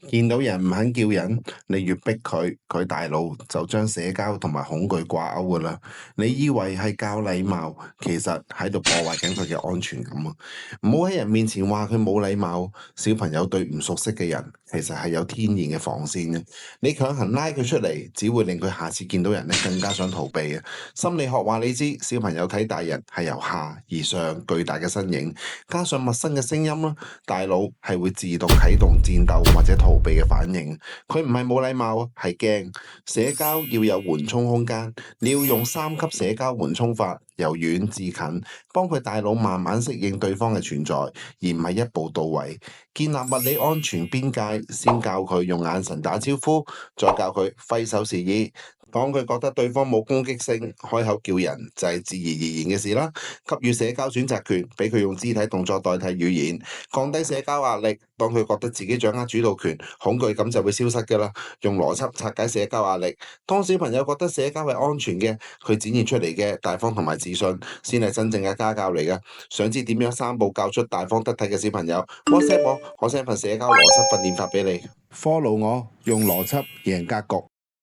見到人唔肯叫人，你越逼佢，佢大腦就將社交同埋恐懼掛鈎噶啦。你以為係教禮貌，其實喺度破壞緊佢嘅安全感啊！唔好喺人面前話佢冇禮貌。小朋友對唔熟悉嘅人，其實係有天然嘅防線嘅。你強行拉佢出嚟，只會令佢下次見到人咧更加想逃避啊！心理學話你知，小朋友睇大人係由下而上巨大嘅身影，加上陌生嘅聲音啦，大腦係會自動啟動戰鬥或者逃避嘅反應。佢唔係冇禮貌啊，係驚。社交要有緩衝空間，你要用3級社交緩衝法，由遠至近，幫佢大腦慢慢適應對方嘅存在，而唔係一步到位。建立物理安全邊界，先教佢用眼神打招呼，再教佢揮手示意。當佢覺得對方冇攻擊性，開口叫人就係自然而然嘅事啦。給予社交選擇權，俾佢用肢體動作代替語言，降低社交壓力。當佢覺得自己掌握主導權，恐懼感就會消失㗎啦。用邏輯拆解社交壓力。當小朋友覺得社交係安全嘅，佢展現出嚟嘅大方同埋自信，先係真正嘅家教嚟㗎。想知點樣3步教出大方得體嘅小朋友？WhatsApp我，我 send 份社交邏輯訓練法俾你。Follow 我，用邏輯贏格局。